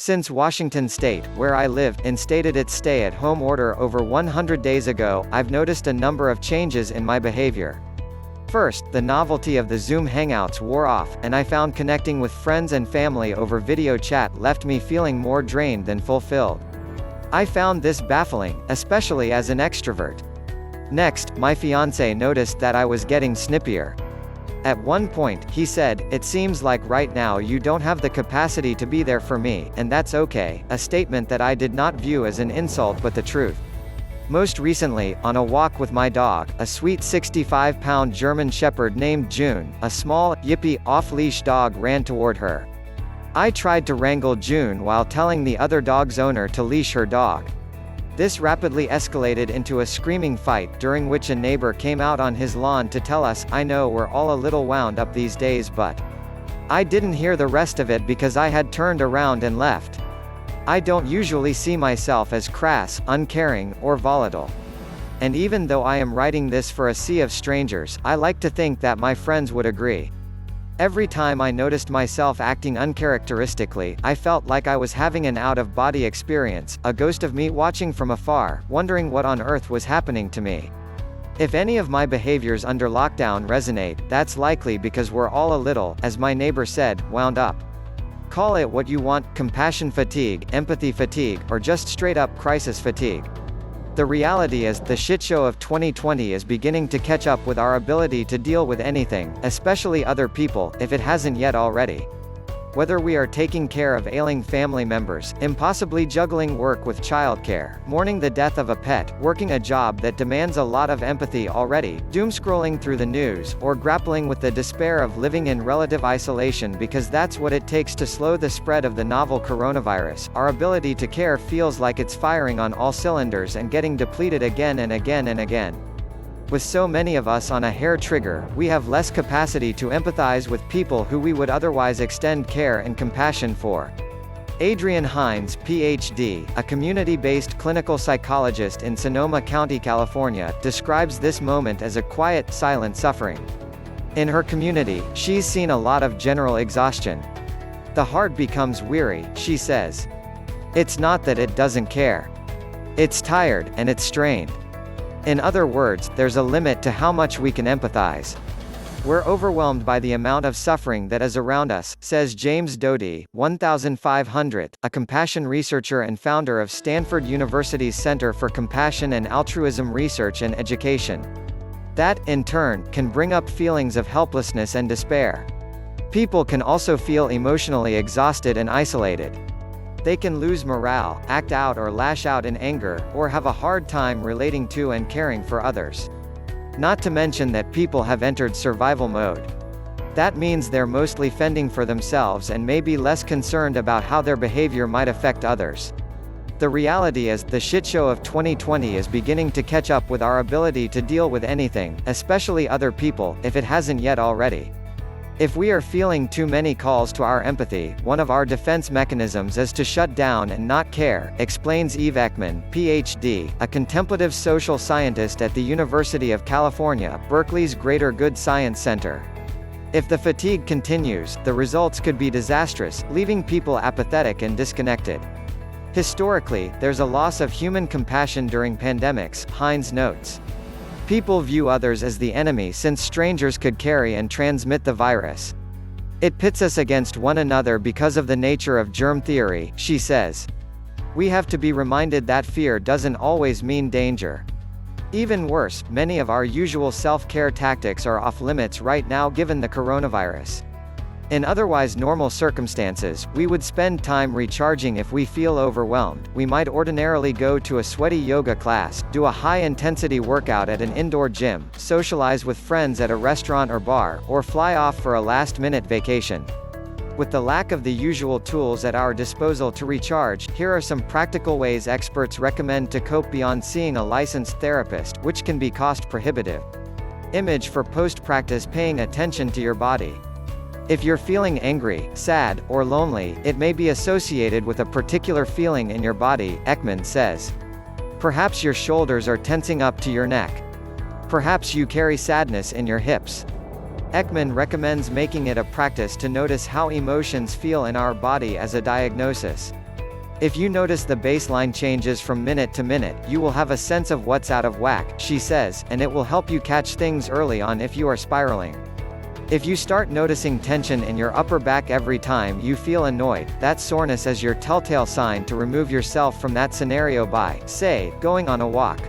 Since Washington State, where I live, instated its stay-at-home order over 100 days ago, I've noticed a number of changes in my behavior. First, the novelty of the Zoom Hangouts wore off, and I found connecting with friends and family over video chat left me feeling more drained than fulfilled. I found this baffling, especially as an extrovert. Next, my fiancé noticed that I was getting snippier. At one point, he said, "It seems like right now you don't have the capacity to be there for me, and that's okay," a statement that I did not view as an insult but the truth. Most recently, on a walk with my dog, a sweet 65-pound German Shepherd named June, a small, yippy, off-leash dog ran toward her. I tried to wrangle June while telling the other dog's owner to leash her dog. This rapidly escalated into a screaming fight, during which a neighbor came out on his lawn to tell us, "I know we're all a little wound up these days but..." I didn't hear the rest of it because I had turned around and left. I don't usually see myself as crass, uncaring, or volatile. And even though I am writing this for a sea of strangers, I like to think that my friends would agree. Every time I noticed myself acting uncharacteristically, I felt like I was having an out-of-body experience, a ghost of me watching from afar, wondering what on earth was happening to me. If any of my behaviors under lockdown resonate, that's likely because we're all a little, as my neighbor said, wound up. Call it what you want, compassion fatigue, empathy fatigue, or just straight-up crisis fatigue. The reality is, the shitshow of 2020 is beginning to catch up with our ability to deal with anything, especially other people, if it hasn't yet already. Whether we are taking care of ailing family members, impossibly juggling work with childcare, mourning the death of a pet, working a job that demands a lot of empathy already, doom-scrolling through the news, or grappling with the despair of living in relative isolation because that's what it takes to slow the spread of the novel coronavirus, our ability to care feels like it's firing on all cylinders and getting depleted again and again and again. With so many of us on a hair trigger, we have less capacity to empathize with people who we would otherwise extend care and compassion for. Adrian Hines, Ph.D., a community-based clinical psychologist in Sonoma County, California, describes this moment as a quiet, silent suffering. In her community, she's seen a lot of general exhaustion. The heart becomes weary, she says. It's not that it doesn't care. It's tired, and it's strained. In other words, there's a limit to how much we can empathize. We're overwhelmed by the amount of suffering that is around us, says James Doty, 1500, a compassion researcher and founder of Stanford University's Center for Compassion and Altruism Research and Education. That, in turn, can bring up feelings of helplessness and despair. People can also feel emotionally exhausted and isolated. They can lose morale, act out or lash out in anger, or have a hard time relating to and caring for others. Not to mention that people have entered survival mode. That means they're mostly fending for themselves and may be less concerned about how their behavior might affect others. The reality is, the shitshow of 2020 is beginning to catch up with our ability to deal with anything, especially other people, if it hasn't yet already. If we are feeling too many calls to our empathy, one of our defense mechanisms is to shut down and not care, explains Eve Ekman, Ph.D., a contemplative social scientist at the University of California, Berkeley's Greater Good Science Center. If the fatigue continues, the results could be disastrous, leaving people apathetic and disconnected. Historically, there's a loss of human compassion during pandemics, Hines notes. People view others as the enemy since strangers could carry and transmit the virus. It pits us against one another because of the nature of germ theory, she says. We have to be reminded that fear doesn't always mean danger. Even worse, many of our usual self-care tactics are off limits right now given the coronavirus. In otherwise normal circumstances, we would spend time recharging. If we feel overwhelmed, we might ordinarily go to a sweaty yoga class, do a high-intensity workout at an indoor gym, socialize with friends at a restaurant or bar, or fly off for a last-minute vacation. With the lack of the usual tools at our disposal to recharge, here are some practical ways experts recommend to cope beyond seeing a licensed therapist, which can be cost-prohibitive. Image for post-practice: paying attention to your body. If you're feeling angry, sad, or lonely, it may be associated with a particular feeling in your body, Ekman says. Perhaps your shoulders are tensing up to your neck. Perhaps you carry sadness in your hips. Ekman recommends making it a practice to notice how emotions feel in our body as a diagnosis. If you notice the baseline changes from minute to minute, you will have a sense of what's out of whack, she says, and it will help you catch things early on if you are spiraling. If you start noticing tension in your upper back every time you feel annoyed, that soreness is your telltale sign to remove yourself from that scenario by, say, going on a walk.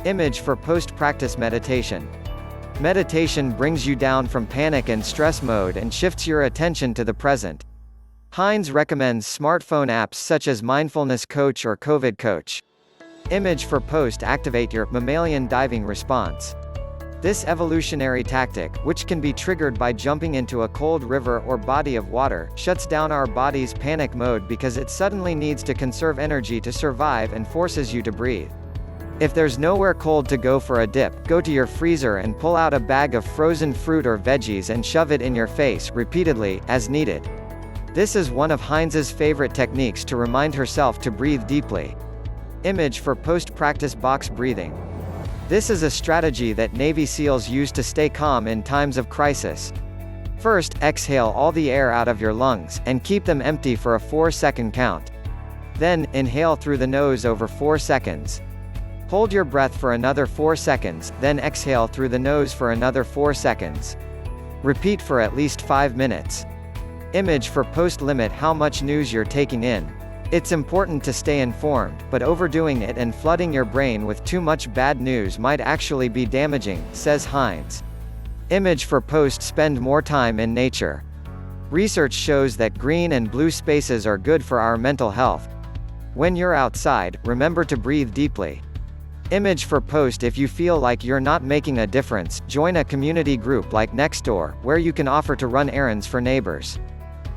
Image for post-practice meditation. Meditation brings you down from panic and stress mode and shifts your attention to the present. Hines recommends smartphone apps such as Mindfulness Coach or COVID Coach. Image for post activate your mammalian diving response. This evolutionary tactic, which can be triggered by jumping into a cold river or body of water, shuts down our body's panic mode because it suddenly needs to conserve energy to survive and forces you to breathe. If there's nowhere cold to go for a dip, go to your freezer and pull out a bag of frozen fruit or veggies and shove it in your face, repeatedly, as needed. This is one of Hines's favorite techniques to remind herself to breathe deeply. Image for post-practice box breathing. This is a strategy that Navy SEALs use to stay calm in times of crisis. First, exhale all the air out of your lungs, and keep them empty for a 4-second count. Then, inhale through the nose over 4 seconds. Hold your breath for another 4 seconds, then exhale through the nose for another 4 seconds. Repeat for at least 5 minutes. Image for post limit how much news you're taking in. It's important to stay informed, but overdoing it and flooding your brain with too much bad news might actually be damaging, says Hines. Image for post spend more time in nature. Research shows that green and blue spaces are good for our mental health. When you're outside, remember to breathe deeply. Image for post if you feel like you're not making a difference, join a community group like Nextdoor, where you can offer to run errands for neighbors.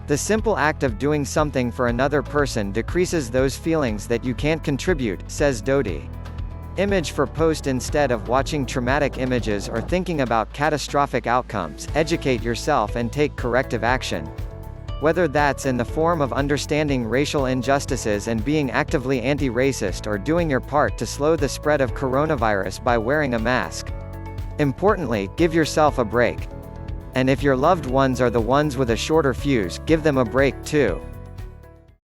The simple act of doing something for another person decreases those feelings that you can't contribute, says Dodie. Image for post instead of watching traumatic images or thinking about catastrophic outcomes, educate yourself and take corrective action. Whether that's in the form of understanding racial injustices and being actively anti-racist or doing your part to slow the spread of coronavirus by wearing a mask. Importantly, give yourself a break. And if your loved ones are the ones with a shorter fuse, give them a break too.